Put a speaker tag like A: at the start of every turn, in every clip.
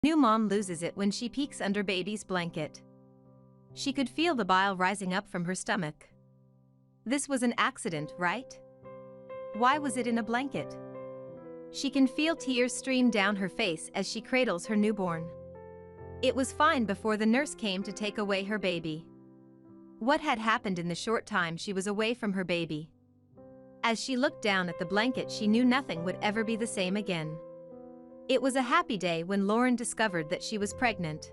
A: New mom loses it when she peeks under baby's blanket. She could feel the bile rising up from her stomach. This was an accident, right? Why was it in a blanket? She can feel tears stream down her face as she cradles her newborn. It was fine before the nurse came to take away her baby. What had happened in the short time she was away from her baby? As she looked down at the blanket, she knew nothing would ever be the same again. It was a happy day when Lauren discovered that she was pregnant.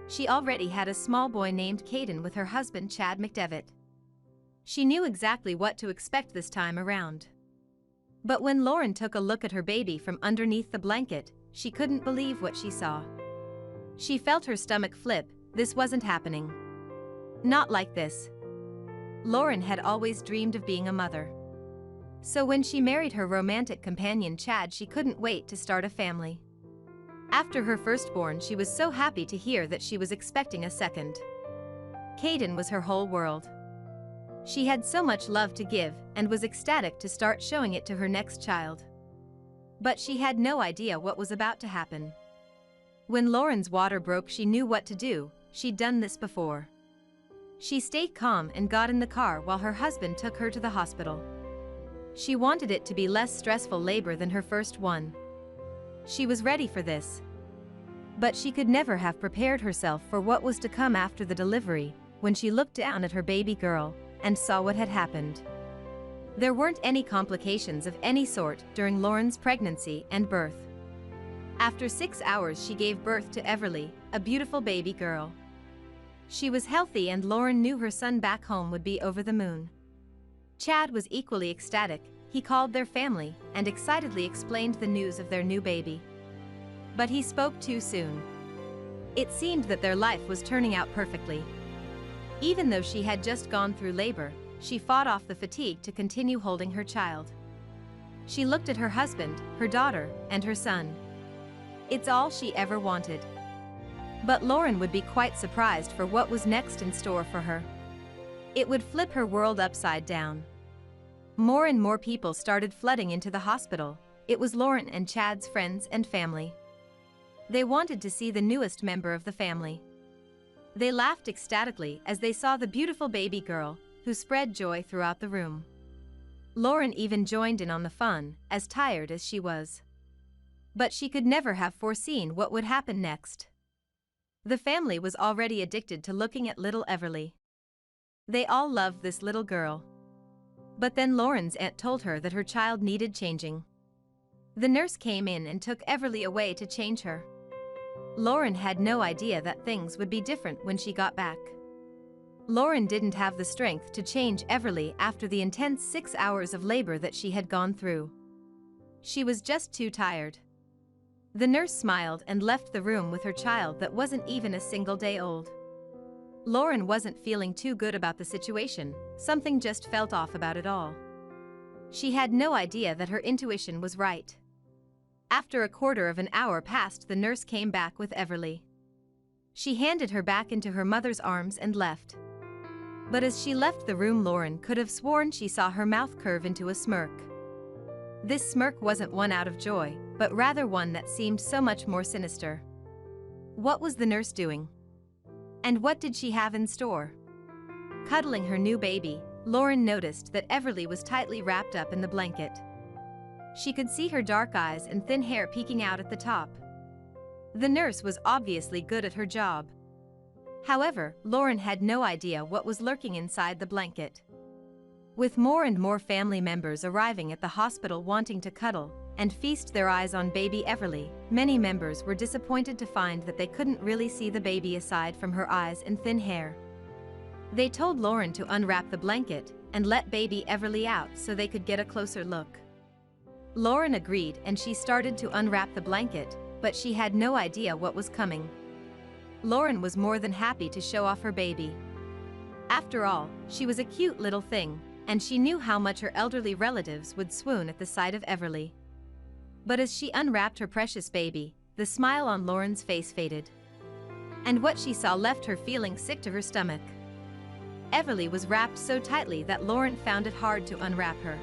A: She already had a small boy named Caden with her husband Chad McDevitt. She knew exactly what to expect this time around. But when Lauren took a look at her baby from underneath the blanket, she couldn't believe what she saw. She felt her stomach flip. This wasn't happening. Not like this. Lauren had always dreamed of being a mother. So when she married her romantic companion Chad, she couldn't wait to start a family. After her firstborn, she was so happy to hear that she was expecting a second. Caden was her whole world. She had so much love to give and was ecstatic to start showing it to her next child. But she had no idea what was about to happen. When Lauren's water broke, she knew what to do. She'd done this before. She stayed calm and got in the car while her husband took her to the hospital. She wanted it to be less stressful labor than her first one. She was ready for this. But she could never have prepared herself for what was to come after the delivery, when she looked down at her baby girl and saw what had happened. There weren't any complications of any sort during Lauren's pregnancy and birth. After 6 hours, she gave birth to Everly, a beautiful baby girl. She was healthy and Lauren knew her son back home would be over the moon. Chad was equally ecstatic. He called their family and excitedly explained the news of their new baby. But he spoke too soon. It seemed that their life was turning out perfectly. Even though she had just gone through labor, she fought off the fatigue to continue holding her child. She looked at her husband, her daughter, and her son. It's all she ever wanted. But Lauren would be quite surprised for what was next in store for her. It would flip her world upside down. More and more people started flooding into the hospital. It was Lauren and Chad's friends and family. They wanted to see the newest member of the family. They laughed ecstatically as they saw the beautiful baby girl, who spread joy throughout the room. Lauren even joined in on the fun, as tired as she was. But she could never have foreseen what would happen next. The family was already addicted to looking at little Everly. They all loved this little girl. But then Lauren's aunt told her that her child needed changing. The nurse came in and took Everly away to change her. Lauren had no idea that things would be different when she got back. Lauren didn't have the strength to change Everly after the intense 6 hours of labor that she had gone through. She was just too tired. The nurse smiled and left the room with her child that wasn't even a single day old. Lauren wasn't feeling too good about the situation. Something just felt off about it all. She had no idea that her intuition was right. After a quarter of an hour passed, the nurse came back with Everly. She handed her back into her mother's arms and left. But as she left the room, Lauren could have sworn she saw her mouth curve into a smirk. This smirk wasn't one out of joy, but rather one that seemed so much more sinister. What was the nurse doing? And what did she have in store? Cuddling her new baby, Lauren noticed that Everly was tightly wrapped up in the blanket. She could see her dark eyes and thin hair peeking out at the top. The nurse was obviously good at her job. However, Lauren had no idea what was lurking inside the blanket. With more and more family members arriving at the hospital wanting to cuddle and feast their eyes on baby Everly, many members were disappointed to find that they couldn't really see the baby aside from her eyes and thin hair. They told Lauren to unwrap the blanket and let baby Everly out so they could get a closer look. Lauren agreed and she started to unwrap the blanket, but she had no idea what was coming. Lauren was more than happy to show off her baby. After all, she was a cute little thing, and she knew how much her elderly relatives would swoon at the sight of Everly. But as she unwrapped her precious baby, the smile on Lauren's face faded. And what she saw left her feeling sick to her stomach. Everly was wrapped so tightly that Lauren found it hard to unwrap her.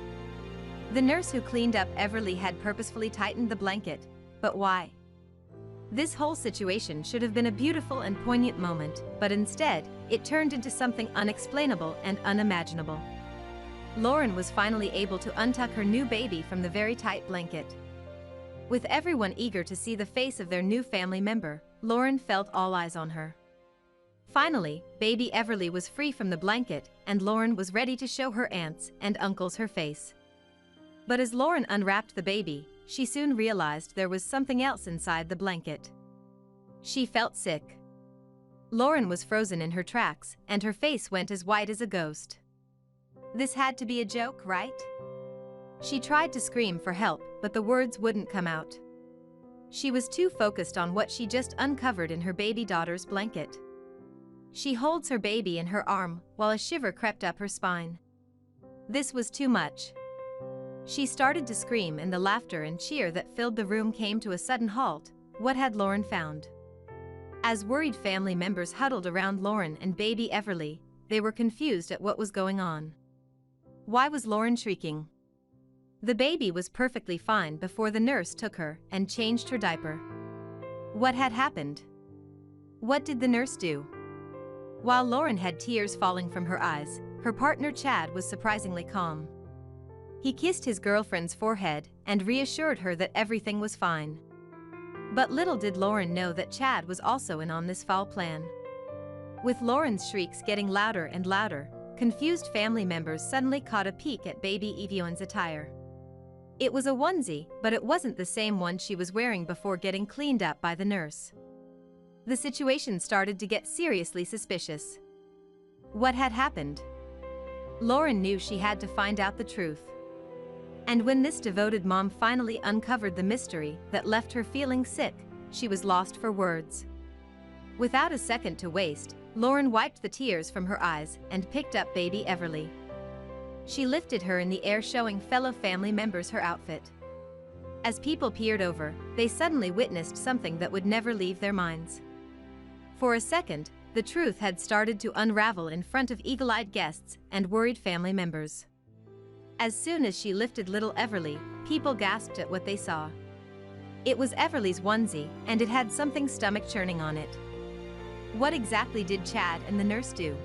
A: The nurse who cleaned up Everly had purposefully tightened the blanket, but why? This whole situation should have been a beautiful and poignant moment, but instead, it turned into something unexplainable and unimaginable. Lauren was finally able to untuck her new baby from the very tight blanket. With everyone eager to see the face of their new family member, Lauren felt all eyes on her. Finally, baby Everly was free from the blanket, and Lauren was ready to show her aunts and uncles her face. But as Lauren unwrapped the baby, she soon realized there was something else inside the blanket. She felt sick. Lauren was frozen in her tracks, and her face went as white as a ghost. This had to be a joke, right? She tried to scream for help, but the words wouldn't come out. She was too focused on what she just uncovered in her baby daughter's blanket. She holds her baby in her arm, while a shiver crept up her spine. This was too much. She started to scream, and the laughter and cheer that filled the room came to a sudden halt. What had Lauren found? As worried family members huddled around Lauren and baby Everly, they were confused at what was going on. Why was Lauren shrieking? The baby was perfectly fine before the nurse took her and changed her diaper. What had happened? What did the nurse do? While Lauren had tears falling from her eyes, her partner Chad was surprisingly calm. He kissed his girlfriend's forehead and reassured her that everything was fine. But little did Lauren know that Chad was also in on this foul plan. With Lauren's shrieks getting louder and louder, confused family members suddenly caught a peek at baby Evion's attire. It was a onesie, but it wasn't the same one she was wearing before getting cleaned up by the nurse. The situation started to get seriously suspicious. What had happened? Lauren knew she had to find out the truth. And when this devoted mom finally uncovered the mystery that left her feeling sick, she was lost for words. Without a second to waste, Lauren wiped the tears from her eyes and picked up baby Everly. She lifted her in the air, showing fellow family members her outfit. As people peered over, they suddenly witnessed something that would never leave their minds. For a second, the truth had started to unravel in front of eagle-eyed guests and worried family members. As soon as she lifted little Everly, people gasped at what they saw. It was Everly's onesie, and it had something stomach-churning on it. What exactly did Chad and the nurse do?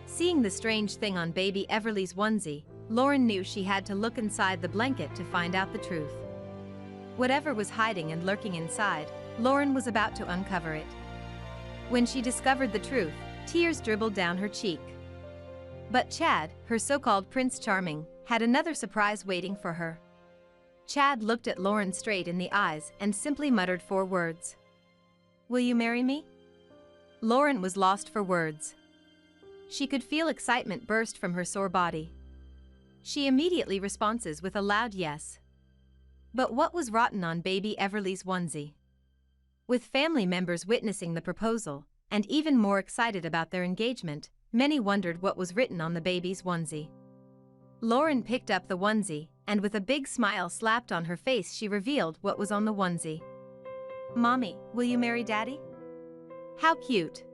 A: Seeing the strange thing on baby Everly's onesie, Lauren knew she had to look inside the blanket to find out the truth. Whatever was hiding and lurking inside, Lauren was about to uncover it. When she discovered the truth, tears dribbled down her cheek. But Chad, her so-called Prince Charming, had another surprise waiting for her. Chad looked at Lauren straight in the eyes and simply muttered 4 words. "Will you marry me?" Lauren was lost for words. She could feel excitement burst from her sore body. She immediately responses with a loud yes. But what was written on baby Everly's onesie? With family members witnessing the proposal, and even more excited about their engagement, many wondered what was written on the baby's onesie. Lauren picked up the onesie, and with a big smile slapped on her face, she revealed what was on the onesie. "Mommy, will you marry Daddy?" How cute!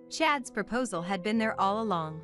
A: Chad's proposal had been there all along.